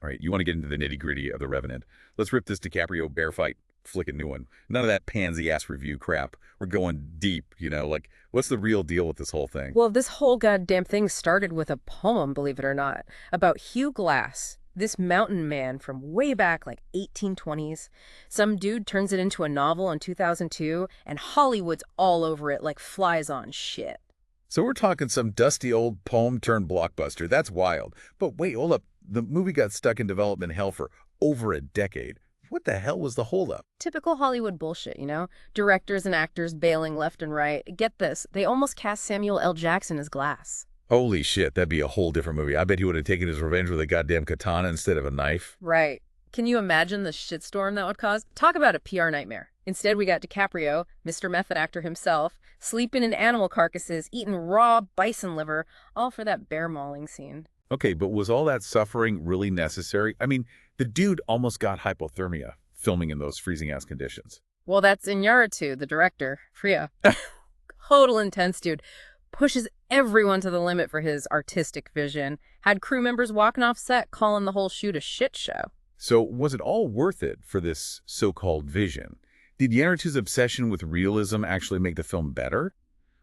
All right, you want to get into the nitty-gritty of The Revenant. Let's rip this DiCaprio bear fight flick a new one. None of that pansy-ass review crap. We're going deep, like, what's the real deal with this whole thing? Well, this whole goddamn thing started with a poem, believe it or not, about Hugh Glass, this mountain man from way back, like 1820s. Some dude turns it into a novel in 2002, and Hollywood's all over it like flies on shit. So we're talking some dusty old poem-turned-blockbuster. That's wild. But wait, hold up. The movie got stuck in development hell for over a decade. What the hell was the holdup? Typical Hollywood bullshit, Directors and actors bailing left and right. Get this, they almost cast Samuel L. Jackson as Glass. Holy shit, that'd be a whole different movie. I bet he would have taken his revenge with a goddamn katana instead of a knife. Right. Can you imagine the shitstorm that would cause? Talk about a PR nightmare. Instead, we got DiCaprio, Mr. Method Actor himself, sleeping in animal carcasses, eating raw bison liver, all for that bear mauling scene. Okay, but was all that suffering really necessary? I mean, the dude almost got hypothermia filming in those freezing-ass conditions. Well, that's Iñárritu, the director. Fria. Total intense dude. Pushes everyone to the limit for his artistic vision. Had crew members walking off set calling the whole shoot a shit show. So was it all worth it for this so-called vision? Did Iñárritu's obsession with realism actually make the film better?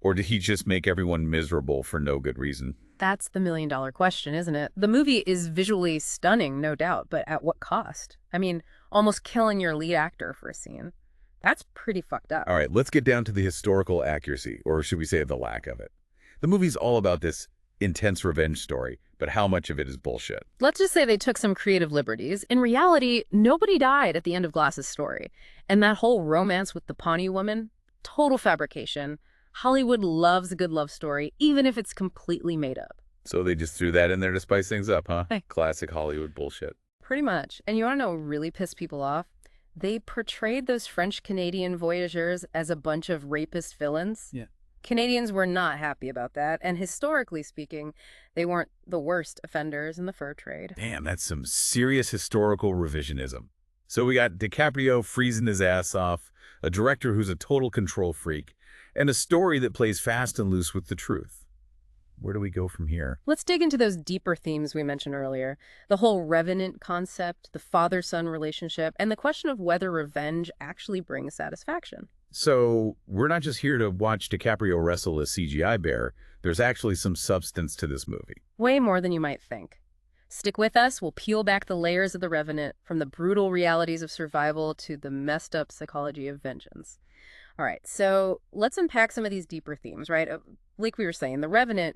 Or did he just make everyone miserable for no good reason? That's the million-dollar question, isn't it? The movie is visually stunning, no doubt, but at what cost? I mean, almost killing your lead actor for a scene. That's pretty fucked up. All right, let's get down to the historical accuracy, or should we say the lack of it. The movie's all about this intense revenge story, but how much of it is bullshit? Let's just say they took some creative liberties. In reality, nobody died at the end of Glass's story. And that whole romance with the Pawnee woman, total fabrication. Hollywood loves a good love story, even if it's completely made up. So they just threw that in there to spice things up, huh? Hey. Classic Hollywood bullshit. Pretty much. And you want to know what really pissed people off? They portrayed those French-Canadian voyageurs as a bunch of rapist villains. Yeah. Canadians were not happy about that, and historically speaking, they weren't the worst offenders in the fur trade. Damn, that's some serious historical revisionism. So we got DiCaprio freezing his ass off, a director who's a total control freak, and a story that plays fast and loose with the truth. Where do we go from here? Let's dig into those deeper themes we mentioned earlier. The whole Revenant concept, the father-son relationship, and the question of whether revenge actually brings satisfaction. So we're not just here to watch DiCaprio wrestle a CGI bear. There's actually some substance to this movie. Way more than you might think. Stick with us, we'll peel back the layers of the Revenant, from the brutal realities of survival to the messed up psychology of vengeance. All right, so let's unpack some of these deeper themes, right? Like we were saying, the Revenant,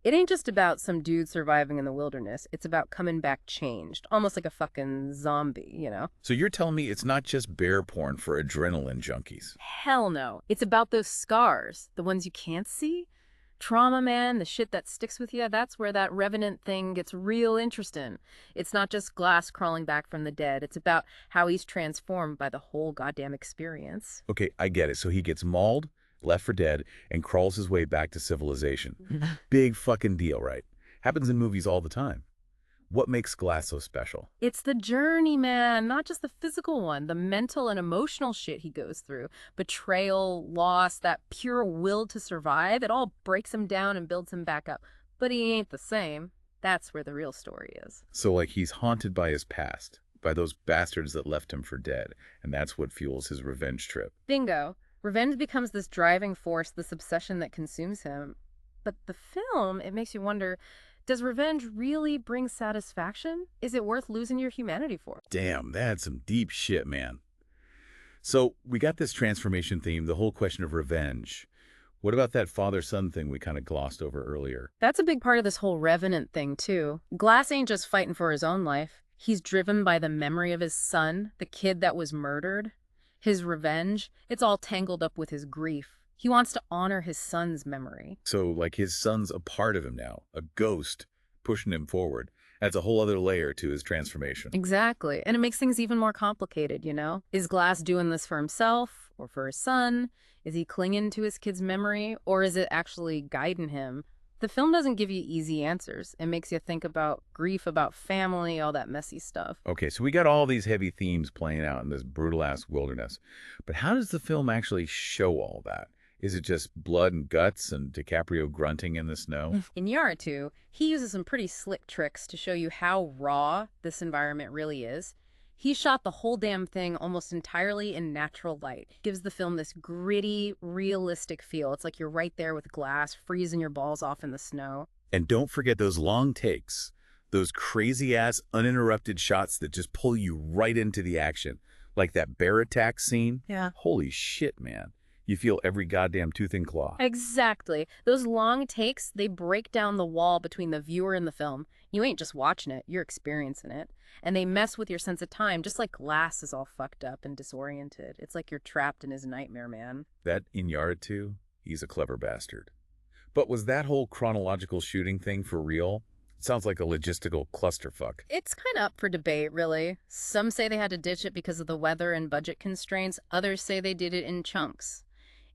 it ain't just about some dude surviving in the wilderness. It's about coming back changed, almost like a fucking zombie, So you're telling me it's not just bear porn for adrenaline junkies? Hell no. It's about those scars, the ones you can't see. Trauma, man, the shit that sticks with you, that's where that Revenant thing gets real interesting. It's not just Glass crawling back from the dead. It's about how he's transformed by the whole goddamn experience. Okay, I get it. So he gets mauled, left for dead, and crawls his way back to civilization. Big fucking deal, right? Happens in movies all the time. What makes Glass so special? It's the journey, man, not just the physical one, the mental and emotional shit he goes through. Betrayal, loss, that pure will to survive, it all breaks him down and builds him back up. But he ain't the same. That's where the real story is. So like he's haunted by his past, by those bastards that left him for dead, and that's what fuels his revenge trip. Bingo. Revenge becomes this driving force, this obsession that consumes him. But the film, it makes you wonder, does revenge really bring satisfaction? Is it worth losing your humanity for? Damn, that's some deep shit, man. So we got this transformation theme, the whole question of revenge. What about that father-son thing we kind of glossed over earlier? That's a big part of this whole Revenant thing, too. Glass ain't just fighting for his own life. He's driven by the memory of his son, the kid that was murdered. His revenge, it's all tangled up with his grief. He wants to honor his son's memory. So, like, his son's a part of him now, a ghost pushing him forward. That's a whole other layer to his transformation. Exactly. And it makes things even more complicated, Is Glass doing this for himself or for his son? Is he clinging to his kid's memory, or is it actually guiding him? The film doesn't give you easy answers. It makes you think about grief, about family, all that messy stuff. Okay, so we got all these heavy themes playing out in this brutal-ass wilderness. But how does the film actually show all that? Is it just blood and guts and DiCaprio grunting in the snow? In Yaratu, he uses some pretty slick tricks to show you how raw this environment really is. He shot the whole damn thing almost entirely in natural light. Gives the film this gritty, realistic feel. It's like you're right there with Glass, freezing your balls off in the snow. And don't forget those long takes, those crazy-ass uninterrupted shots that just pull you right into the action. Like that bear attack scene. Yeah. Holy shit, man. You feel every goddamn tooth and claw. Exactly. Those long takes, they break down the wall between the viewer and the film. You ain't just watching it, you're experiencing it. And they mess with your sense of time, just like Glass is all fucked up and disoriented. It's like you're trapped in his nightmare, man. That Iñárritu, he's a clever bastard. But was that whole chronological shooting thing for real? It sounds like a logistical clusterfuck. It's kind of up for debate, really. Some say they had to ditch it because of the weather and budget constraints. Others say they did it in chunks.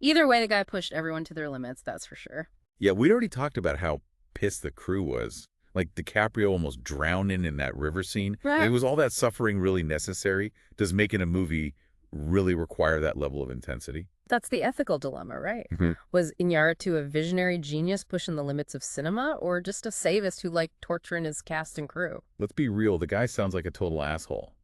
Either way, the guy pushed everyone to their limits, that's for sure. Yeah, we'd already talked about how pissed the crew was. Like DiCaprio almost drowning in that river scene. Right. Was all that suffering really necessary? Does making a movie really require that level of intensity? That's the ethical dilemma, right? Was Iñárritu a visionary genius pushing the limits of cinema, or just a sadist who liked torturing his cast and crew? Let's be real, the guy sounds like a total asshole.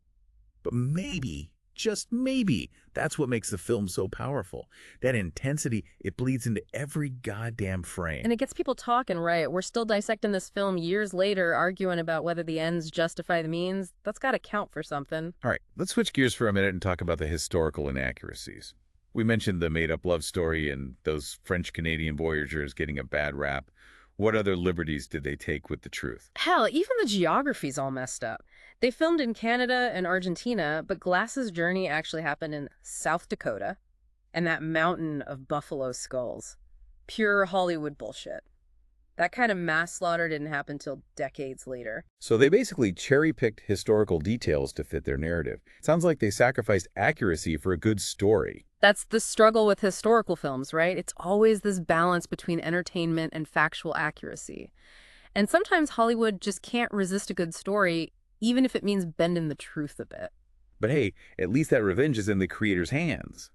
But maybe, just maybe, that's what makes the film so powerful. That intensity, it bleeds into every goddamn frame. And it gets people talking, right? We're still dissecting this film years later, arguing about whether the ends justify the means. That's got to count for something. All right, let's switch gears for a minute and talk about the historical inaccuracies. We mentioned the made-up love story and those French-Canadian voyagers getting a bad rap. What other liberties did they take with the truth? Hell, even the geography's all messed up. They filmed in Canada and Argentina, but Glass's journey actually happened in South Dakota and that mountain of buffalo skulls. Pure Hollywood bullshit. That kind of mass slaughter didn't happen till decades later. So they basically cherry-picked historical details to fit their narrative. Sounds like they sacrificed accuracy for a good story. That's the struggle with historical films, right? It's always this balance between entertainment and factual accuracy. And sometimes Hollywood just can't resist a good story, even if it means bending the truth a bit. But hey, at least that revenge is in the creator's hands.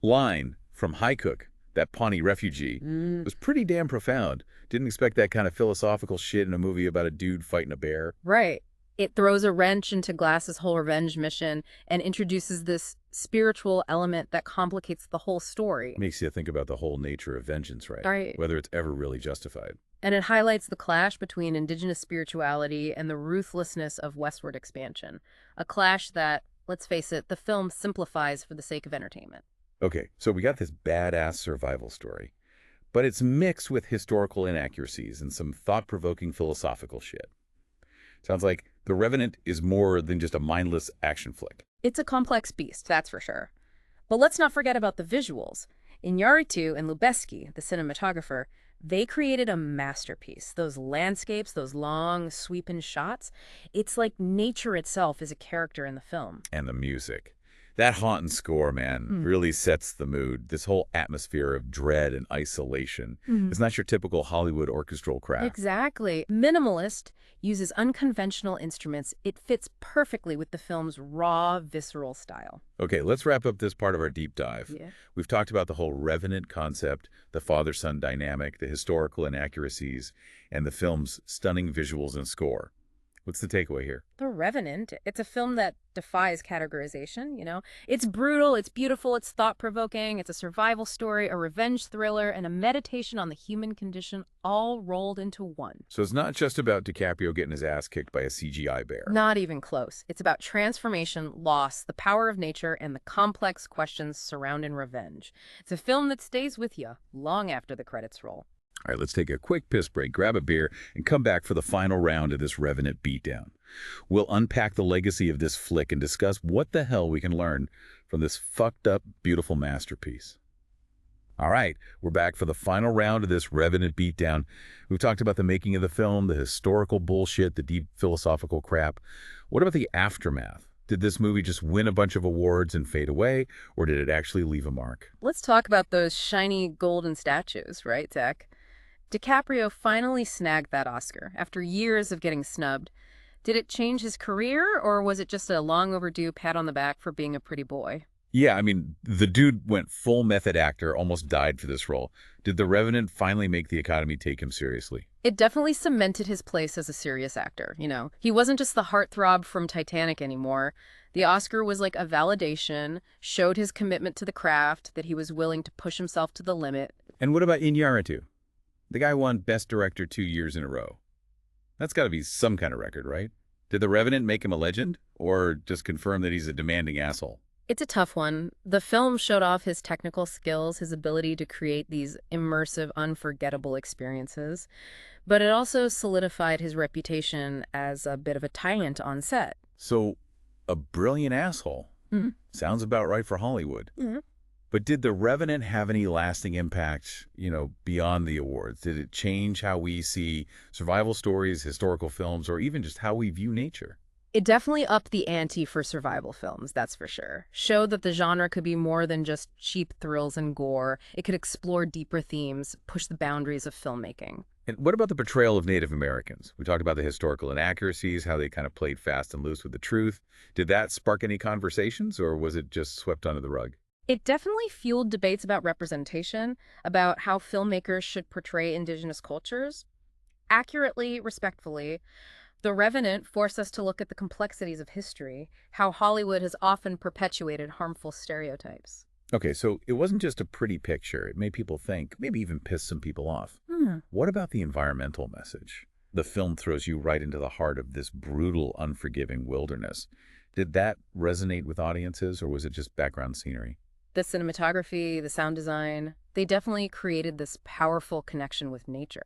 Line from Haikuk, that Pawnee refugee, was pretty damn profound. Didn't expect that kind of philosophical shit in a movie about a dude fighting a bear. Right. It throws a wrench into Glass's whole revenge mission and introduces this spiritual element that complicates the whole story. Makes you think about the whole nature of vengeance, right? Right. Whether it's ever really justified. And it highlights the clash between indigenous spirituality and the ruthlessness of westward expansion. A clash that, let's face it, the film simplifies for the sake of entertainment. Okay, so we got this badass survival story, but it's mixed with historical inaccuracies and some thought-provoking philosophical shit. Sounds like The Revenant is more than just a mindless action flick. It's a complex beast, that's for sure. But let's not forget about the visuals. Iñárritu and Lubeski, the cinematographer, they created a masterpiece. Those landscapes, those long, sweeping shots, it's like nature itself is a character in the film. And the music. That haunting score, man, really sets the mood. This whole atmosphere of dread and isolation. It's not your typical Hollywood orchestral crap. Exactly. Minimalist, uses unconventional instruments. It fits perfectly with the film's raw, visceral style. Okay, let's wrap up this part of our deep dive. Yeah. We've talked about the whole Revenant concept, the father-son dynamic, the historical inaccuracies, and the film's stunning visuals and score. What's the takeaway here? The Revenant, it's a film that defies categorization, you know? It's brutal, it's beautiful, it's thought-provoking, it's a survival story, a revenge thriller, and a meditation on the human condition all rolled into one. So it's not just about DiCaprio getting his ass kicked by a CGI bear. Not even close. It's about transformation, loss, the power of nature, and the complex questions surrounding revenge. It's a film that stays with you long after the credits roll. All right, let's take a quick piss break, grab a beer, and come back for the final round of this Revenant beatdown. We'll unpack the legacy of this flick and discuss what the hell we can learn from this fucked up, beautiful masterpiece. All right, we're back for the final round of this Revenant beatdown. We've talked about the making of the film, the historical bullshit, the deep philosophical crap. What about the aftermath? Did this movie just win a bunch of awards and fade away, or did it actually leave a mark? Let's talk about those shiny golden statues, right, Zach? DiCaprio finally snagged that Oscar after years of getting snubbed. Did it change his career, or was it just a long overdue pat on the back for being a pretty boy? Yeah, I mean, the dude went full method actor, almost died for this role. Did The Revenant finally make the Academy take him seriously? It definitely cemented his place as a serious actor, you know. He wasn't just the heartthrob from Titanic anymore. The Oscar was like a validation, showed his commitment to the craft, that he was willing to push himself to the limit. And what about Iñárritu? The guy won Best Director 2 years in a row. That's got to be some kind of record, right? Did The Revenant make him a legend, or just confirm that he's a demanding asshole? It's a tough one. The film showed off his technical skills, his ability to create these immersive, unforgettable experiences, but it also solidified his reputation as a bit of a tyrant on set. So, a brilliant asshole. Mhm. Sounds about right for Hollywood. Mhm. But did The Revenant have any lasting impact, beyond the awards? Did it change how we see survival stories, historical films, or even just how we view nature? It definitely upped the ante for survival films, that's for sure. Showed that the genre could be more than just cheap thrills and gore. It could explore deeper themes, push the boundaries of filmmaking. And what about the portrayal of Native Americans? We talked about the historical inaccuracies, how they kind of played fast and loose with the truth. Did that spark any conversations, or was it just swept under the rug? It definitely fueled debates about representation, about how filmmakers should portray indigenous cultures. Accurately, respectfully, The Revenant forced us to look at the complexities of history, how Hollywood has often perpetuated harmful stereotypes. Okay, so it wasn't just a pretty picture. It made people think, maybe even pissed some people off. What about the environmental message? The film throws you right into the heart of this brutal, unforgiving wilderness. Did that resonate with audiences, or was it just background scenery? The cinematography, the sound design, they definitely created this powerful connection with nature.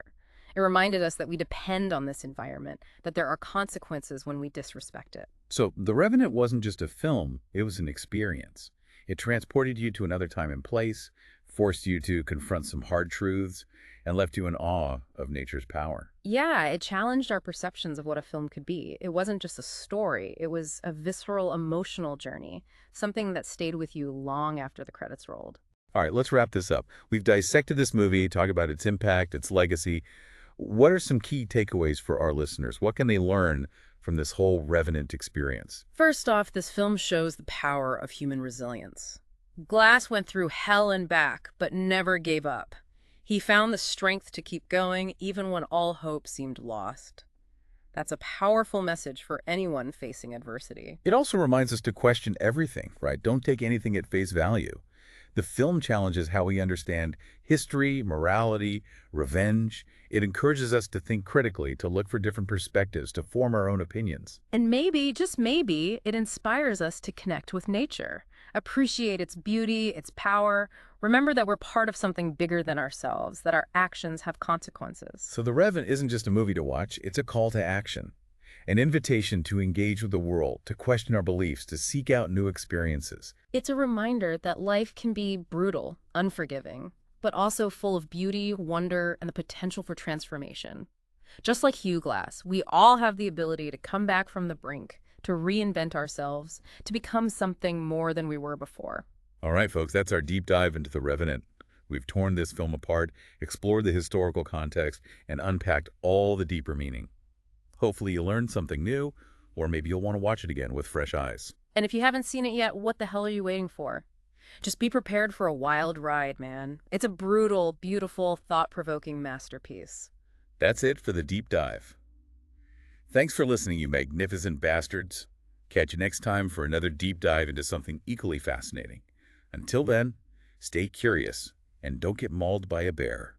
It reminded us that we depend on this environment, that there are consequences when we disrespect it. So The Revenant wasn't just a film, it was an experience. It transported you to another time and place, forced you to confront some hard truths, and left you in awe of nature's power. Yeah, it challenged our perceptions of what a film could be. It wasn't just a story, it was a visceral, emotional journey, something that stayed with you long after the credits rolled. All right, let's wrap this up. We've dissected this movie, talked about its impact, its legacy. What are some key takeaways for our listeners? What can they learn from this whole Revenant experience? First off, this film shows the power of human resilience. Glass went through hell and back, but never gave up. He found the strength to keep going even when all hope seemed lost. That's a powerful message for anyone facing adversity. It also reminds us to question everything, right? Don't take anything at face value. The film challenges how we understand history, morality, revenge. It encourages us to think critically, to look for different perspectives, to form our own opinions. And maybe, just maybe, it inspires us to connect with nature, appreciate its beauty, its power, remember that we're part of something bigger than ourselves, that our actions have consequences. So The Revenant isn't just a movie to watch, it's a call to action. An invitation to engage with the world, to question our beliefs, to seek out new experiences. It's a reminder that life can be brutal, unforgiving, but also full of beauty, wonder, and the potential for transformation. Just like Hugh Glass, we all have the ability to come back from the brink, to reinvent ourselves, to become something more than we were before. All right, folks, that's our deep dive into The Revenant. We've torn this film apart, explored the historical context, and unpacked all the deeper meaning. Hopefully you learned something new, or maybe you'll want to watch it again with fresh eyes. And if you haven't seen it yet, what the hell are you waiting for? Just be prepared for a wild ride, man. It's a brutal, beautiful, thought-provoking masterpiece. That's it for the deep dive. Thanks for listening, you magnificent bastards. Catch you next time for another deep dive into something equally fascinating. Until then, stay curious and don't get mauled by a bear.